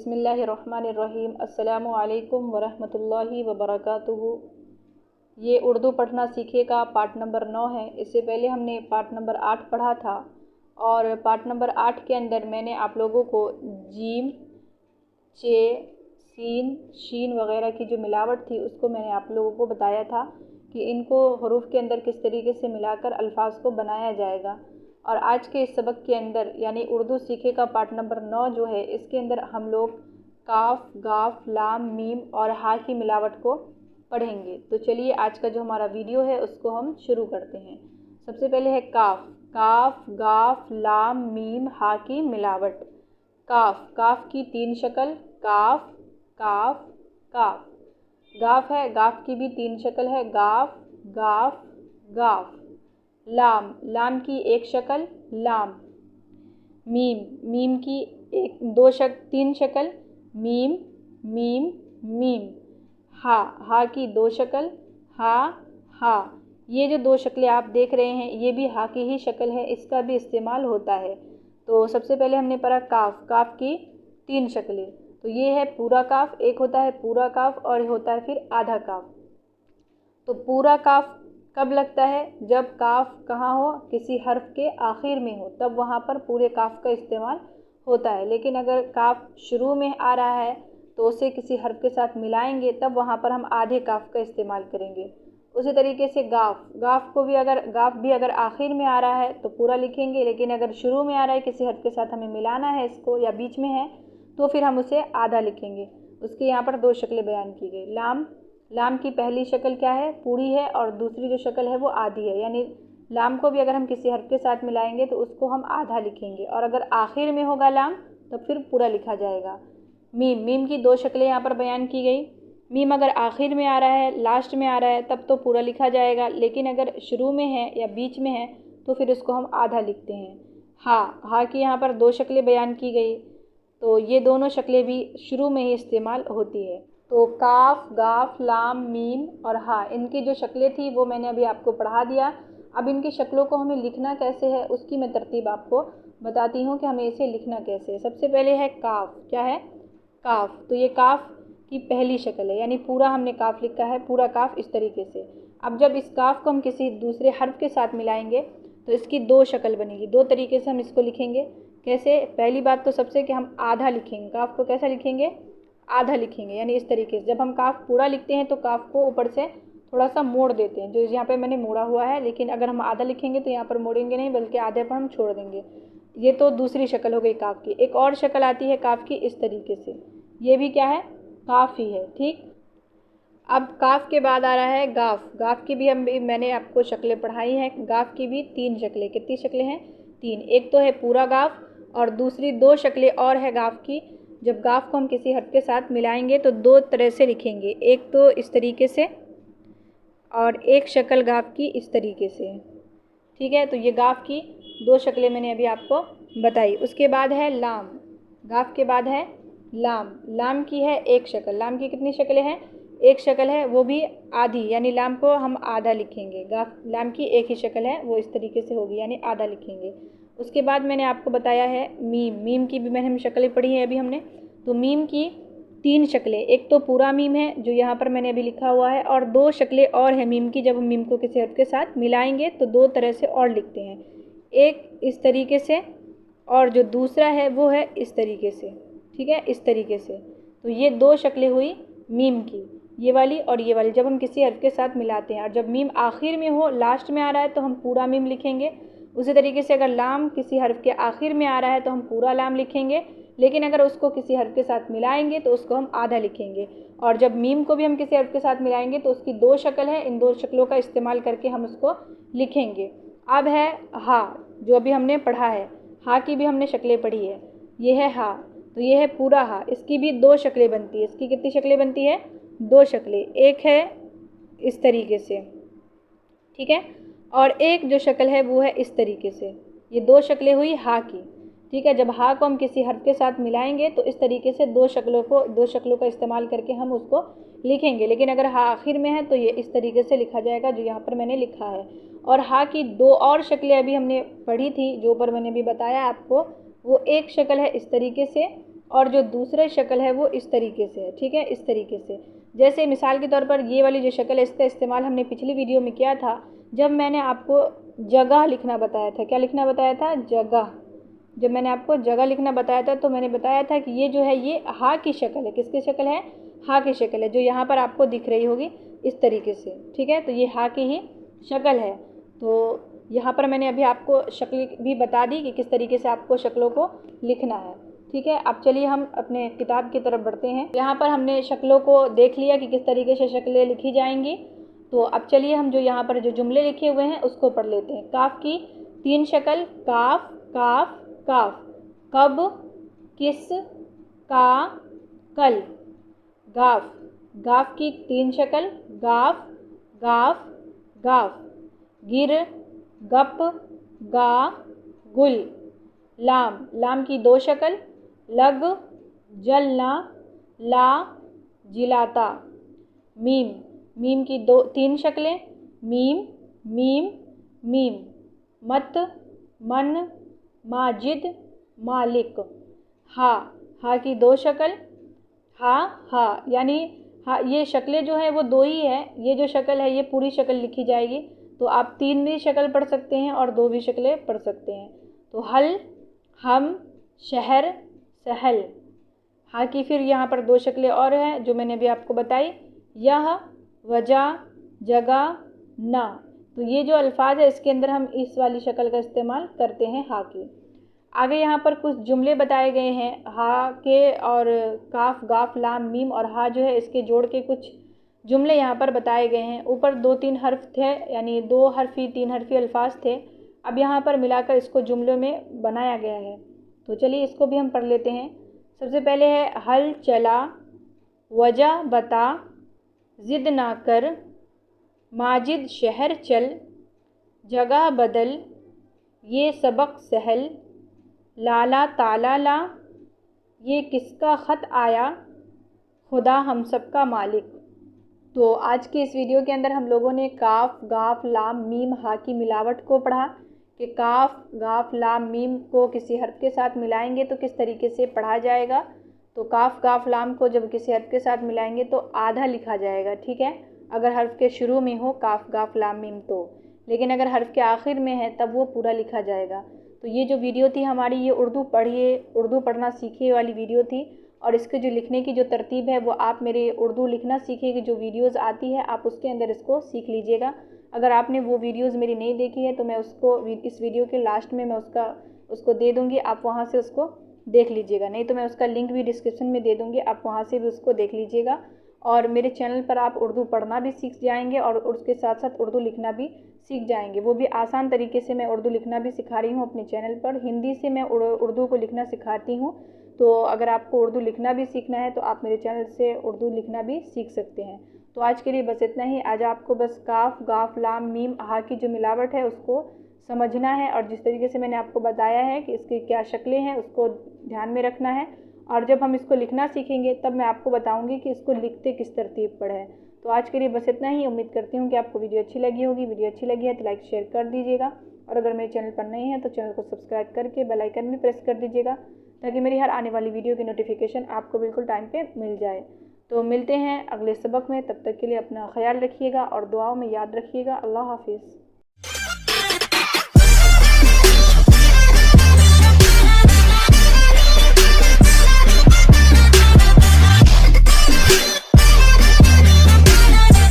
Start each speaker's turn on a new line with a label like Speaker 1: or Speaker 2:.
Speaker 1: बिस्मिल्लाहिर्रहमानिर्रहीम। अस्सलामु अलैकुम वरहमतुल्लाहि वबरकातुहू। ये उर्दू पढ़ना सीखेगा पार्ट नंबर 9 है। इससे पहले हमने पार्ट नंबर 8 पढ़ा था और पार्ट नंबर 8 के अंदर मैंने आप लोगों को जीम, चे, सीन, शीन वगैरह की जो मिलावट थी उसको मैंने आप लोगों को बताया था कि इनको हरूफ के अंदर किस तरीके से मिलाकर अल्फाज को बनाया जाएगा। और आज के इस सबक के अंदर यानी उर्दू सीखेगा पार्ट नंबर 9 जो है, इसके अंदर हम लोग काफ, गाफ, लाम, मीम और हा की मिलावट को पढ़ेंगे। तो चलिए आज का जो हमारा वीडियो है उसको हम शुरू करते हैं। सबसे पहले है काफ। काफ, गाफ, लाम, मीम, हा की मिलावट। काफ, काफ की 3 शक्ल, काफ, काफ, काफ। गाफ है, गाफ की भी 3 शक्ल है, गाफ, गाफ, गाफ। लाम, लाम की 1 शक्ल, लाम। मीम, मीम की 3 शक्ल, मीम, मीम, मीम। हा, हा की 2 शक्ल, हा, हा। ये जो 2 शक्लें आप देख रहे हैं ये भी हा की ही शक्ल है, इसका भी इस्तेमाल होता है। तो सबसे पहले हमने पढ़ा काफ। काफ की 3 शक्लें, तो ये है पूरा काफ, एक होता है पूरा काफ और होता है फिर आधा काफ। तो पूरा काफ कब लगता है? जब काफ कहाँ हो? किसी हर्फ के आखिर में हो, तब वहाँ पर पूरे काफ का इस्तेमाल होता है। लेकिन अगर काफ शुरू में आ रहा है तो उसे किसी हर्फ के साथ मिलाएंगे तब वहाँ पर हम आधे काफ का इस्तेमाल करेंगे। उसी तरीके से गाफ, गाफ भी अगर आखिर में आ रहा है तो पूरा लिखेंगे, लेकिन अगर शुरू में आ रहा है किसी हर्फ के साथ हमें मिलाना है इसको या बीच में है तो फिर हम उसे आधा लिखेंगे। उसके यहाँ पर 2 शक्लें बयान की गई। लाम, लाम की पहली शक्ल क्या है? पूरी है और दूसरी जो शक्ल है वो आधी है। यानी लाम को भी अगर हम किसी हर्फ के साथ मिलाएंगे तो उसको हम आधा लिखेंगे और अगर आखिर में होगा लाम तो फिर पूरा लिखा जाएगा। मीम, मीम की 2 शक्लें यहाँ पर बयान की गई। मीम अगर आखिर में आ रहा है, लास्ट में आ रहा है तब तो पूरा लिखा जाएगा, लेकिन अगर शुरू में है या बीच में है तो फिर उसको हम आधा लिखते हैं। हा, हा की यहाँ पर 2 शक्लें बयान की गई, तो ये दोनों शक्लें भी शुरू में ही इस्तेमाल होती है। तो काफ, गाफ, लाम, मीम और हा, इनकी जो शक्लें थी वो मैंने अभी आपको पढ़ा दिया। अब इनकी शक्लों को हमें लिखना कैसे है उसकी मैं तरतीब आपको बताती हूँ कि हमें इसे लिखना कैसे है। सबसे पहले है काफ। क्या है? काफ। तो ये काफ की पहली शक्ल है, यानी पूरा हमने काफ लिखा है, पूरा काफ इस तरीके से। अब जब इस काफ को हम किसी दूसरे हर्फ के साथ मिलाएंगे तो इसकी 2 शक्ल बनेगी। 2 तरीके से हम इसको लिखेंगे। कैसे? पहली बात तो सबसे कि हम आधा लिखेंगे। काफ को कैसा लिखेंगे? आधा लिखेंगे, यानी इस तरीके से। जब हम काफ पूरा लिखते हैं तो काफ को ऊपर से थोड़ा सा मोड़ देते हैं, जो यहाँ पे मैंने मोड़ा हुआ है, लेकिन अगर हम आधा लिखेंगे तो यहाँ पर मोड़ेंगे नहीं बल्कि आधे पर हम छोड़ देंगे। ये तो दूसरी शक्ल हो गई काफ की। एक और शक्ल आती है काफ की इस तरीके से, ये भी क्या है? काफ ही है। ठीक। अब काफ के बाद आ रहा है गाफ। गाफ की भी मैंने आपको शक्लें पढ़ाई हैं। गाफ की भी 3 शक्लें। कितनी शक्लें हैं? 3। एक तो है पूरा गाफ और दूसरी 2 शक्लें और है गाफ की। जब गाफ को हम किसी हर्फ के साथ मिलाएंगे तो 2 तरह से लिखेंगे, एक तो इस तरीके से और एक शक्ल गाफ की इस तरीके से। ठीक है, तो ये गाफ की 2 शक्लें मैंने अभी आपको बताई। उसके बाद है लाम। गाफ के बाद है लाम। लाम की है 1 शक्ल। लाम की कितनी शक्लें हैं? 1 शक्ल है, वो भी आधी, यानी लाम को हम आधा लिखेंगे। गाफ, लाम की 1 ही शक्ल है, वो इस तरीके से होगी, यानी आधा लिखेंगे। उसके बाद मैंने आपको बताया है मीम। मीम की भी मैंने शक्लें पढ़ी है अभी हमने। तो मीम की 3 शक्लें। एक तो पूरा मीम है जो यहाँ पर मैंने अभी लिखा हुआ है, और 2 शक्लें और है मीम की। जब हम मीम को किसी हर्फ के साथ मिलाएंगे तो 2 तरह से और लिखते हैं, एक इस तरीके से और जो दूसरा है वो है इस तरीके से। ठीक है, इस तरीके से। तो ये 2 शक्लें हुई मीम की, ये वाली और ये वाली, जब हम किसी हर्फ के साथ मिलाते हैं। और जब मीम आखिर में हो, लास्ट में आ रहा है तो हम पूरा मीम लिखेंगे। उसी तरीके से अगर लाम किसी हर्फ के आखिर में आ रहा है तो हम पूरा लाम लिखेंगे, लेकिन अगर उसको किसी हर्फ के साथ मिलाएंगे तो उसको हम आधा लिखेंगे। और जब मीम को भी हम किसी हर्फ के साथ मिलाएंगे तो उसकी 2 शक्ल है, इन 2 शक्लों का इस्तेमाल करके हम उसको लिखेंगे। अब है हा, जो अभी हमने पढ़ा है। हा की भी हमने शक्लें पढ़ी है। ये है हा, तो ये है पूरा हा। इसकी भी 2 शक्लें बनती है। इसकी कितनी शक्लें बनती है? 2 शक्लें। एक है इस तरीके से, ठीक है, और एक जो शक्ल है वो है इस तरीके से। ये 2 शक्लें हुई हा की। ठीक है, जब हा को हम किसी हर्फ के साथ मिलाएंगे तो इस तरीके से 2 शक्लों का इस्तेमाल करके हम उसको लिखेंगे। लेकिन अगर हा आखिर में है तो ये इस तरीके से लिखा जाएगा जो यहाँ पर मैंने लिखा है। और हा की 2 और शक्लें अभी हमने पढ़ी थी, जो ऊपर मैंने भी बताया आपको। वो एक शक्ल है इस तरीके से और जो दूसरी शक्ल है वो इस तरीके से है, ठीक है, इस तरीके से। जैसे मिसाल के तौर पर ये वाली जो शक्ल है इसका इस्तेमाल हमने पिछली वीडियो में किया था, जब मैंने आपको जगह लिखना बताया था। क्या लिखना बताया था? जगह। जब मैंने आपको जगह लिखना बताया था तो मैंने बताया था कि ये जो है ये हा की शक्ल है। किसकी शक्ल है? हा की शक्ल है, जो यहाँ पर आपको दिख रही होगी इस तरीके से, ठीक है। तो ये हा की ही शक्ल है। तो यहाँ पर मैंने अभी आपको शक्ल भी बता दी कि किस तरीके से आपको शक्लों को लिखना है, ठीक है। अब चलिए हम अपने किताब की तरफ बढ़ते हैं। यहाँ पर हमने शक्लों को देख लिया कि किस तरीके से शक्लें लिखी जाएंगी। तो अब चलिए हम जो यहाँ पर जो जुमले लिखे हुए हैं उसको पढ़ लेते हैं। काफ की 3 शक्ल, काफ, काफ, काफ। कब, किस, का, कल। गाफ, गाफ की 3 शक्ल, गाफ, गाफ, गाफ। गिर, गप, गा, गुल। लाम, लाम की 2 शक्ल, लग, जलना, ला, जिलाता। मीम, मीम की 3 शक्लें, मीम, मीम, मीम। मत, मन, माजिद, मालिक। हा, हा की 2 शक्ल, हा, हा, यानी हा, ये शक्लें जो है वो 2 ही है। ये जो शक्ल है ये पूरी शक्ल लिखी जाएगी। तो आप 3 भी शक्ल पढ़ सकते हैं और 2 भी शक्लें पढ़ सकते हैं। तो हल, हम, शहर, सहल। हाँ की फिर यहाँ पर 2 शक्लें और हैं जो मैंने अभी आपको बताई, यह, वजह, जगह, ना। तो ये जो अल्फाज है इसके अंदर हम इस वाली शक्ल का इस्तेमाल करते हैं हा की। आगे यहाँ पर कुछ जुमले बताए गए हैं हा के, और काफ, गाफ, लाम, मीम और हा जो है इसके जोड़ के कुछ जुमले यहाँ पर बताए गए हैं। ऊपर 2-3 हर्फ थे, यानी 2 हर्फी 3 हर्फी अल्फाज थे। अब यहाँ पर मिलाकर इसको जुमलों में बनाया गया है। तो चलिए इसको भी हम पढ़ लेते हैं। सबसे पहले है हल चला, वजह बता, ज़िद ना कर, माजिद शहर चल, जगह बदल, ये सबक सहल, लाला ताला ला, ये किसका ख़त आया, खुदा हम सब का मालिक। तो आज के इस वीडियो के अंदर हम लोगों ने काफ, गाफ, लाम, मीम, हा की मिलावट को पढ़ा कि काफ, गाफ, लाम, मीम को किसी हर्फ के साथ मिलाएंगे तो किस तरीके से पढ़ा जाएगा। तो काफ, गाफ, लाम को जब किसी हर्फ के साथ मिलाएंगे तो आधा लिखा जाएगा, ठीक है, अगर हर्फ के शुरू में हो काफ, गाफ, लाम, मीम तो। लेकिन अगर हर्फ के आखिर में है तब वो पूरा लिखा जाएगा। तो ये जो वीडियो थी हमारी, ये उर्दू पढ़िए, उर्दू पढ़ना सीखिए वाली वीडियो थी। और इसके जो लिखने की जो तरतीब है वो आप मेरे उर्दू लिखना सीखिए की जो वीडियोज़ आती है आप उसके अंदर इसको सीख लीजिएगा। अगर आपने वो वीडियोज़ मेरी नहीं देखी है तो मैं उसको इस वीडियो के लास्ट में मैं उसको दे दूँगी, आप वहाँ से उसको देख लीजिएगा। नहीं तो मैं उसका लिंक भी डिस्क्रिप्शन में दे दूँगी, आप वहाँ से भी उसको देख लीजिएगा। और मेरे चैनल पर आप उर्दू पढ़ना भी सीख जाएंगे और उसके साथ साथ उर्दू लिखना भी सीख जाएंगे। वो भी आसान तरीके से मैं उर्दू लिखना भी सिखा रही हूँ अपने चैनल पर। हिंदी से मैं उर्दू को लिखना सिखाती हूँ। तो अगर आपको उर्दू लिखना भी सीखना है तो आप मेरे चैनल से उर्दू लिखना भी सीख सकते हैं। तो आज के लिए बस इतना ही। आज आपको बस काफ, गाफ, लाम, मीम, हा की जो मिलावट है उसको समझना है और जिस तरीके से मैंने आपको बताया है कि इसकी क्या शक्लें हैं उसको ध्यान में रखना है। और जब हम इसको लिखना सीखेंगे तब मैं आपको बताऊंगी कि इसको लिखते किस तरतीब पर है। तो आज के लिए बस इतना ही। उम्मीद करती हूँ कि आपको वीडियो अच्छी लगी होगी। वीडियो अच्छी लगी है तो लाइक शेयर कर दीजिएगा और अगर मेरे चैनल पर नए हैं तो चैनल को सब्सक्राइब करके बेल आइकन भी प्रेस कर दीजिएगा ताकि मेरी हर आने वाली वीडियो की नोटिफिकेशन आपको बिल्कुल टाइम पे मिल जाए। तो मिलते हैं अगले सबक में, तब तक के लिए अपना ख्याल रखिएगा और दुआओं में याद रखिएगा। अल्लाह हाफिज़।